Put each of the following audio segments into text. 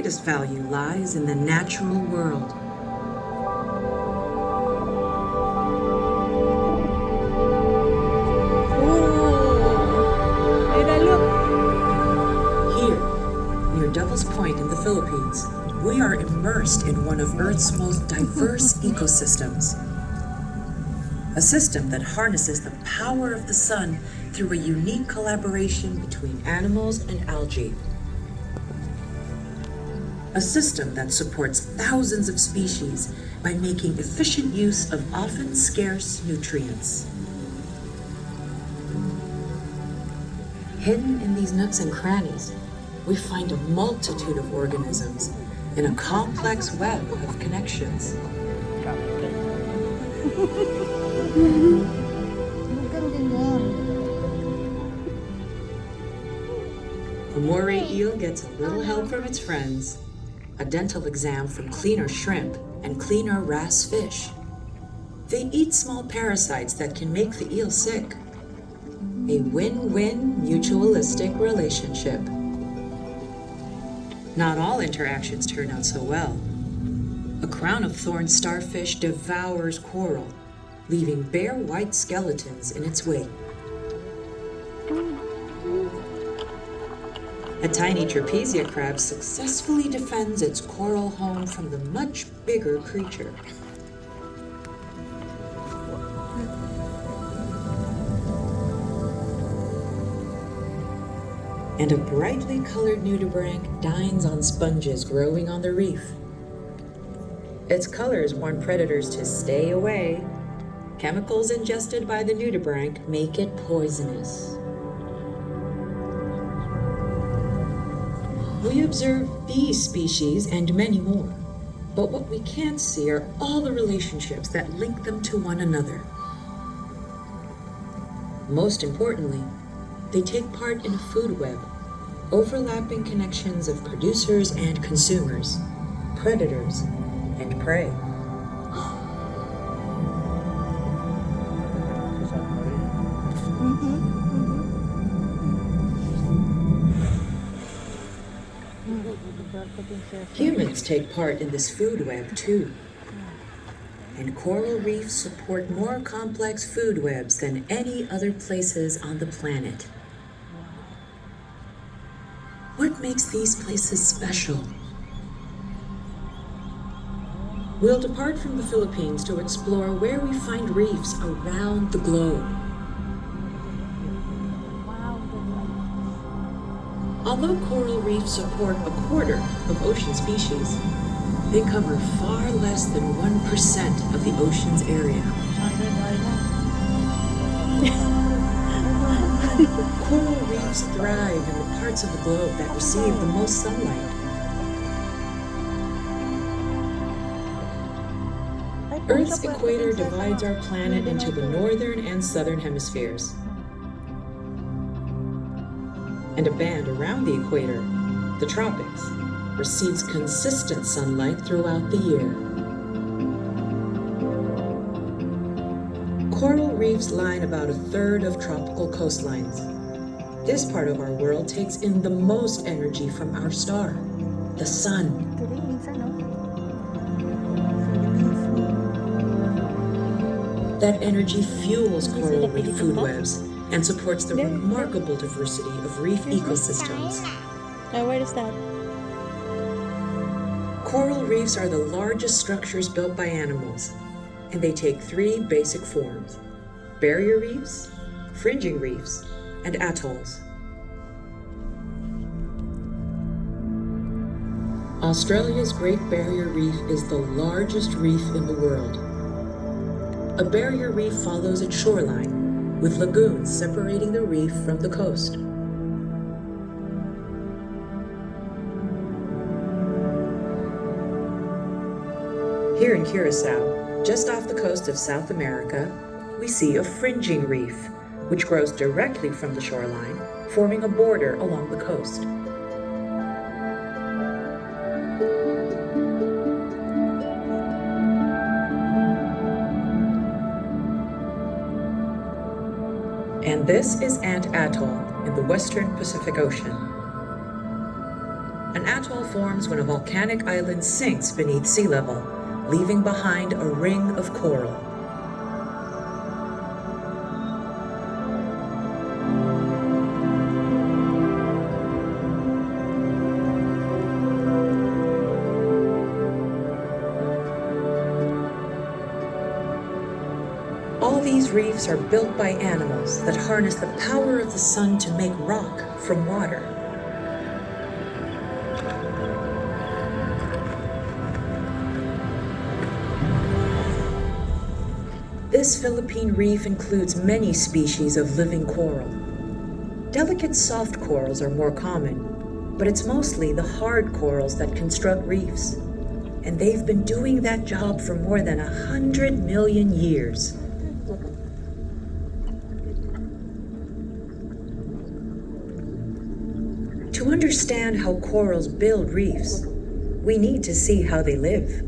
greatest value lies in the natural world. Here, near Devil's Point in the Philippines, we are immersed in one of Earth's most diverse ecosystems. A system that harnesses the power of the sun through a unique collaboration between animals and algae. A system that supports thousands of species by making efficient use of often scarce nutrients. Hidden in these nooks and crannies, we find a multitude of organisms in a complex web of connections. A moray eel gets a little help from its friends, a dental exam from cleaner shrimp and cleaner wrasse fish. They eat small parasites that can make the eel sick. A win-win mutualistic relationship. Not all interactions turn out so well. A crown of thorn starfish devours coral, leaving bare white skeletons in its wake. A tiny trapezia crab successfully defends its coral home from the much bigger creature. And a brightly colored nudibranch dines on sponges growing on the reef. Its colors warn predators to stay away. Chemicals ingested by the nudibranch make it poisonous. We observe these species and many more, but what we can't see are all the relationships that link them to one another. Most importantly, they take part in a food web, overlapping connections of producers and consumers, predators and prey. Humans take part in this food web too. And coral reefs support more complex food webs than any other places on the planet. What makes these places special? We'll depart from the Philippines to explore where we find reefs around the globe. Although coral reefs support a quarter of ocean species, they cover far less than 1% of the ocean's area. Coral reefs thrive in the parts of the globe that receive the most sunlight. Earth's equator divides our planet into the northern and southern hemispheres. And a band around the equator, the tropics, receives consistent sunlight throughout the year. Coral reefs line about a third of tropical coastlines. This part of our world takes in the most energy from our star, the sun. That energy fuels coral reef food webs and supports the remarkable diversity of reef ecosystems. Where is that? Coral reefs are the largest structures built by animals, and they take three basic forms: barrier reefs, fringing reefs, and atolls. Australia's Great Barrier Reef is the largest reef in the world. A barrier reef follows its shoreline, with lagoons separating the reef from the coast. Here in Curacao, just off the coast of South America, we see a fringing reef, which grows directly from the shoreline, forming a border along the coast. And this is Ant Atoll in the western Pacific Ocean. An atoll forms when a volcanic island sinks beneath sea level, leaving behind a ring of coral. All these reefs are built by animals that harness the power of the sun to make rock from water. This Philippine reef includes many species of living coral. Delicate soft corals are more common, but it's mostly the hard corals that construct reefs. And they've been doing that job for more than 100 million years. To understand how corals build reefs, we need to see how they live.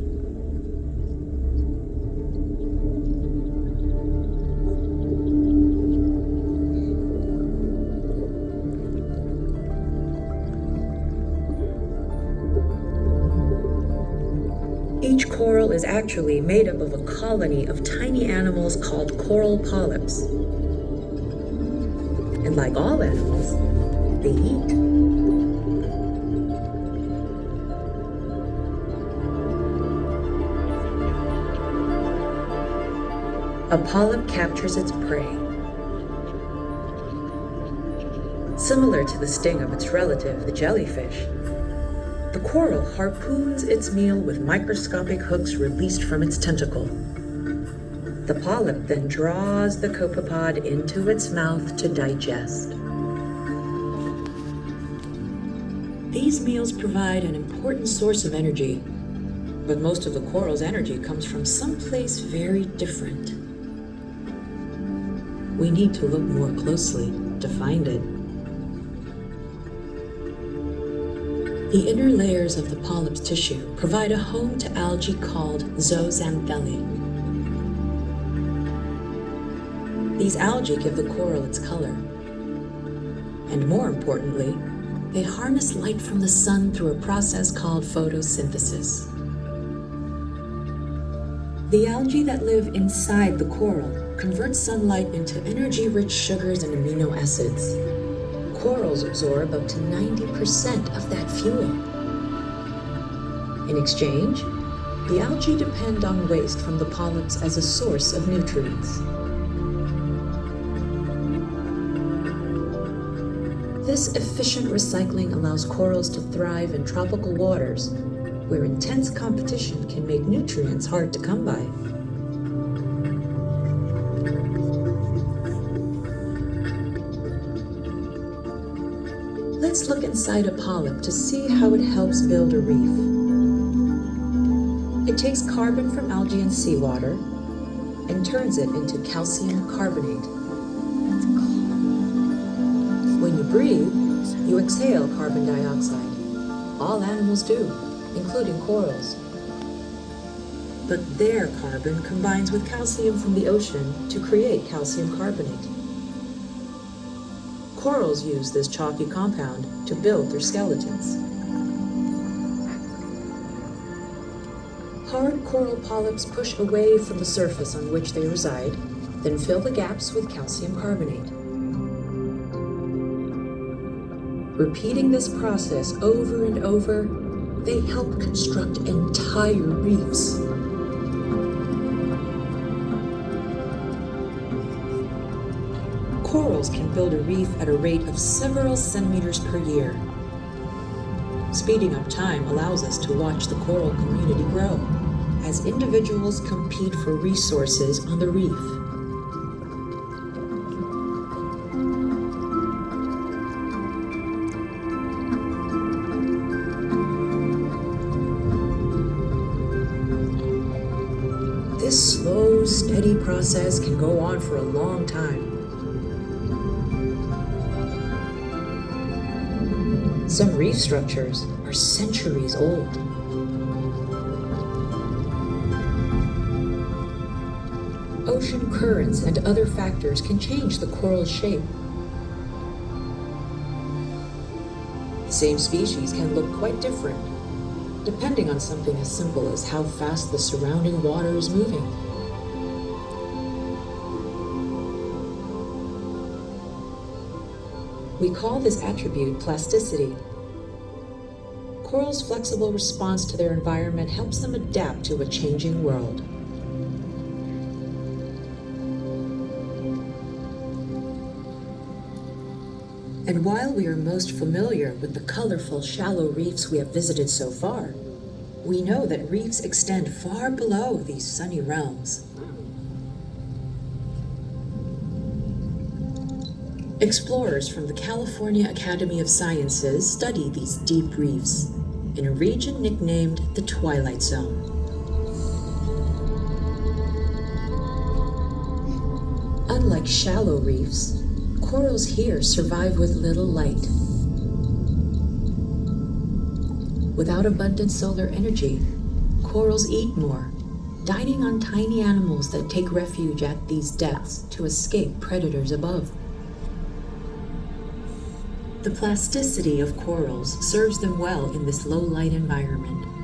Each coral is actually made up of a colony of tiny animals called coral polyps. And like all animals, they eat. A polyp captures its prey. Similar to the sting of its relative, the jellyfish, the coral harpoons its meal with microscopic hooks released from its tentacle. The polyp then draws the copepod into its mouth to digest. These meals provide an important source of energy, but most of the coral's energy comes from someplace very different. We need to look more closely to find it. The inner layers of the polyp's tissue provide a home to algae called zooxanthellae. These algae give the coral its color. And more importantly, they harness light from the sun through a process called photosynthesis. The algae that live inside the coral convert sunlight into energy-rich sugars and amino acids. Corals absorb up to 90% of that fuel. In exchange, the algae depend on waste from the polyps as a source of nutrients. This efficient recycling allows corals to thrive in tropical waters, where intense competition can make nutrients hard to come by. Let's look inside a polyp to see how it helps build a reef. It takes carbon from algae and seawater and turns it into calcium carbonate. When you breathe, you exhale carbon dioxide. All animals do, including corals. But their carbon combines with calcium from the ocean to create calcium carbonate. Corals use this chalky compound to build their skeletons. Hard coral polyps push away from the surface on which they reside, then fill the gaps with calcium carbonate. Repeating this process over and over, they help construct entire reefs. Corals can build a reef at a rate of several centimeters per year. Speeding up time allows us to watch the coral community grow as individuals compete for resources on the reef. This slow, steady process can go on for a long time. Some reef structures are centuries old. Ocean currents and other factors can change the coral's shape. The same species can look quite different depending on something as simple as how fast the surrounding water is moving. We call this attribute plasticity. Corals' flexible response to their environment helps them adapt to a changing world. And while we are most familiar with the colorful, shallow reefs we have visited so far, we know that reefs extend far below these sunny realms. Explorers from the California Academy of Sciences study these deep reefs in a region nicknamed the Twilight Zone. Unlike shallow reefs, corals here survive with little light. Without abundant solar energy, corals eat more, dining on tiny animals that take refuge at these depths to escape predators above. The plasticity of corals serves them well in this low-light environment.